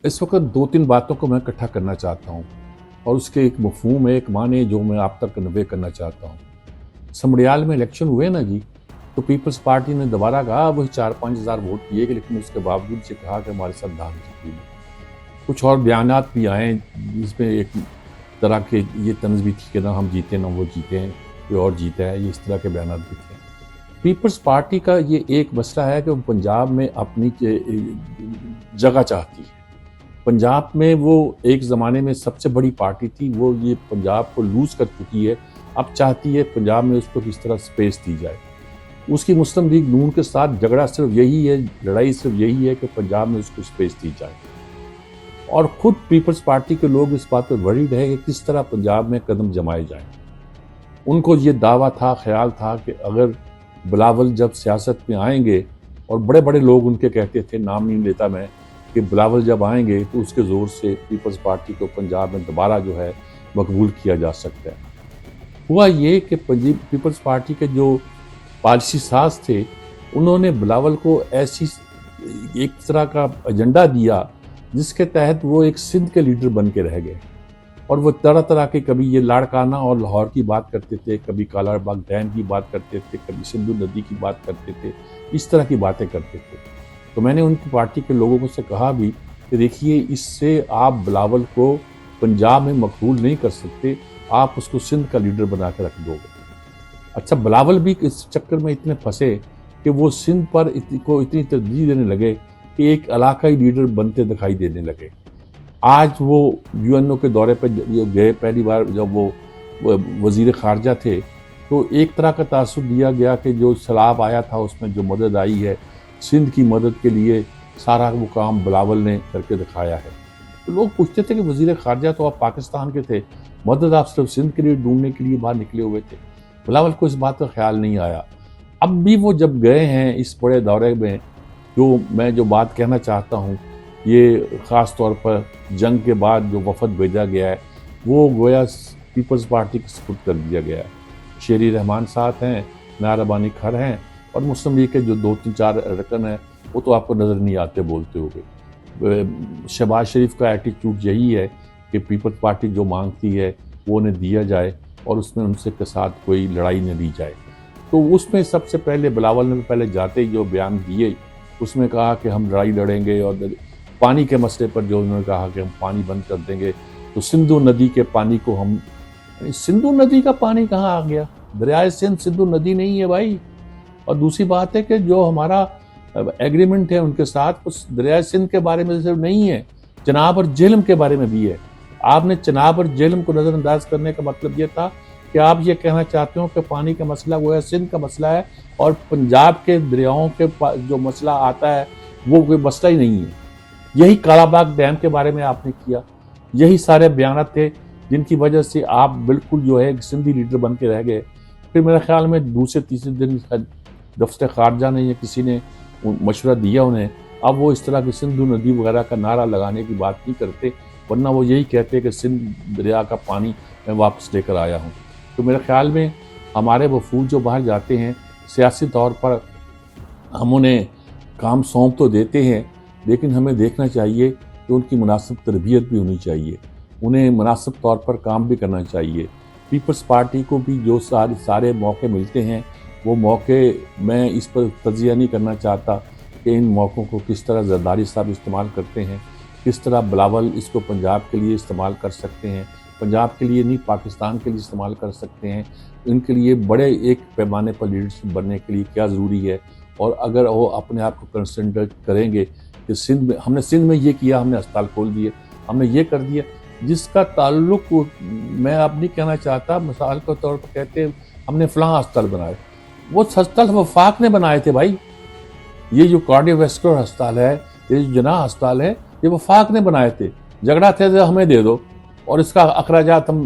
इस वक्त दो तीन बातों को मैं इकट्ठा करना चाहता हूँ और उसके एक मफहूम है, एक माने जो मैं आप तक कन्वे करना चाहता हूँ। समड़ियाल में इलेक्शन हुए ना जी, तो पीपल्स पार्टी ने दोबारा कहा वही 4-5 हज़ार वोट किए, लेकिन उसके बावजूद से कहा कि हमारे साथ धांधली हुई। कुछ और बयानात भी आए जिसमें एक तरह के ये तंज भी थी कि ना हम जीते ना वो जीते हैं, कोई और जीता है, ये इस तरह के बयानात भी थे। पीपल्स पार्टी का ये एक मसला है कि वो पंजाब में अपनी जगह चाहती है। पंजाब में वो एक ज़माने में सबसे बड़ी पार्टी थी, वो ये पंजाब को लूज़ कर चुकी है। अब चाहती है पंजाब में उसको किस तरह स्पेस दी जाए। उसकी मुस्लिम लीग नून के साथ झगड़ा सिर्फ यही है, लड़ाई सिर्फ यही है कि पंजाब में उसको स्पेस दी जाए। और ख़ुद पीपल्स पार्टी के लोग इस बात पर वरीड है कि किस तरह पंजाब में कदम जमाए जाएँ। उनको ये दावा था, ख्याल था कि अगर बिलावल जब सियासत में आएंगे, और बड़े बड़े लोग उनके कहते थे, नाम नहीं लेता मैं, कि बिलावल जब आएंगे तो उसके ज़ोर से पीपल्स पार्टी को पंजाब में दोबारा जो है मकबूल किया जा सकता है। हुआ ये कि पीपल्स पार्टी के जो पॉलिसी साज थे, उन्होंने बिलावल को ऐसी एक तरह का एजेंडा दिया जिसके तहत वो एक सिंध के लीडर बन के रह गए। और वो तरह तरह के, कभी ये लाड़काना और लाहौर की बात करते थे, कभी कालाबाग डैम की बात करते थे, कभी सिंधु नदी की बात करते थे, इस तरह की बातें करते थे। तो मैंने उनकी पार्टी के लोगों से कहा भी कि देखिए, इससे आप बिलावल को पंजाब में मकबूल नहीं कर सकते, आप उसको सिंध का लीडर बना के रख दोगे। अच्छा, बिलावल भी इस चक्कर में इतने फंसे कि वो सिंध पर इतनी तरजीह देने लगे कि एक इलाकाई लीडर बनते दिखाई देने लगे। आज वो यूएनओ के दौरे पर गए, पहली बार जब वो वज़ीर ख़ारजा थे, तो एक तरह का तासुर दिया गया कि जो सैलाब आया था उसमें जो मदद आई है, सिंध की मदद के लिए सारा वो काम बिलावल ने करके दिखाया है। तो लोग पूछते थे कि वज़ीर ख़ारजा तो आप पाकिस्तान के थे, मदद आप सिर्फ सिंध के लिए ढूंढने के लिए बाहर निकले हुए थे। बिलावल को इस बात का ख्याल नहीं आया। अब भी वो जब गए हैं इस बड़े दौरे में, जो बात कहना चाहता हूँ, ये ख़ास तौर पर जंग के बाद जो वफ़द भेजा गया है, वो गोया पीपल्स पार्टी के सपुर्द कर दिया गया है। शेरी रहमान साथ हैं, नारबानी खर हैं, और मुस्लिम लीग के जो 2-3-4 रकन हैं वो तो आपको नज़र नहीं आते बोलते हुए। शहबाज शरीफ का एटीट्यूड यही है कि पीपल्स पार्टी जो मांगती है वो उन्हें दिया जाए और उसमें उनसे के साथ कोई लड़ाई न दी जाए। तो उसमें सबसे पहले बिलावल ने पहले जाते ही जो बयान दिए, उसमें कहा कि हम लड़ाई लड़ेंगे, और पानी के मसले पर जो उन्होंने कहा कि हम पानी बंद कर देंगे, तो सिंधु नदी के पानी को हम, सिंधु नदी का पानी कहाँ आ गया? दरियाए सिंध सिंधु नदी नहीं है भाई। और दूसरी बात है कि जो हमारा एग्रीमेंट है उनके साथ, उस दरियाए सिंध के बारे में सिर्फ नहीं है, चनाब और झेलम के बारे में भी है। आपने चनाब और झेलम को नज़रअंदाज करने का मतलब ये था कि आप ये कहना चाहते हो कि पानी का मसला वो है, सिंध का मसला है, और पंजाब के दरियाओं के जो मसला आता है वो कोई मसला ही नहीं है। यही कालाबाग डैम के बारे में आपने किया, यही सारे बयान थे जिनकी वजह से आप बिल्कुल जो है सिंधी लीडर बन के रह गए। फिर मेरे ख्याल में दूसरे तीसरे दिन दफ्तर खारजा ने या किसी ने मशवरा दिया उन्हें, अब वो इस तरह की सिंधु नदी वगैरह का नारा लगाने की बात नहीं करते, वरना वो यही कहते कि सिंध दरिया का पानी मैं वापस लेकर आया हूँ। तो मेरे ख्याल में हमारे वफूद जो बाहर जाते हैं, सियासी तौर पर हम उन्हें काम सौंप तो देते हैं, लेकिन हमें देखना चाहिए कि उनकी मुनासिब तरबियत भी होनी चाहिए, उन्हें मुनासिब तौर पर काम भी करना चाहिए। पीपल्स पार्टी को भी जो सारे मौके मिलते हैं, वो मौके, मैं इस पर तजिया नहीं करना चाहता कि इन मौक़ों को किस तरह जरदारी साहब इस्तेमाल करते हैं, किस तरह बिलावल इसको पंजाब के लिए इस्तेमाल कर सकते हैं, पंजाब के लिए नहीं पाकिस्तान के लिए इस्तेमाल कर सकते हैं। इनके लिए बड़े एक पैमाने पर लीडरशिप बनने के लिए क्या ज़रूरी है, और अगर वो अपने आप को कंसंट्रेट करेंगे कि सिंध में हमने ये किया, हमने अस्पताल खोल दिए, हमने ये कर दिया, जिसका ताल्लुक मैं अब नहीं कहना चाहता, मिसाल के तौर पर कहते हैं हमने फ़लाँ अस्पताल बनाए, वो अस्पताल वफाक ने बनाए थे भाई। ये जो कार्डियोवैस्कुलर अस्पताल है, ये जो जनाह अस्पताल है, ये वफाक ने बनाए थे। झगड़ा थे तो हमें दे दो और इसका अखराजात हम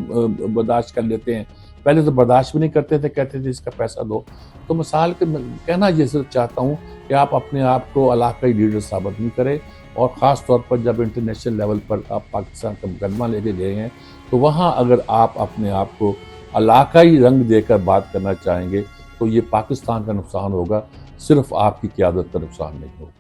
बर्दाश्त कर लेते हैं। पहले तो बर्दाश्त भी नहीं करते थे, कहते थे इसका पैसा दो। तो मिसाल के कहना ये सिर्फ चाहता हूँ कि आप अपने आप को इलाकाई लीडर साबित नहीं करें, और ख़ास तौर पर जब इंटरनेशनल लेवल पर आप पाकिस्तान का मुकदमा लेके गए हैं, तो वहाँ अगर आप अपने आप को इलाकाई रंग देकर बात करना चाहेंगे तो ये पाकिस्तान का नुकसान होगा, सिर्फ आपकी क़यादत का नुकसान नहीं होगा।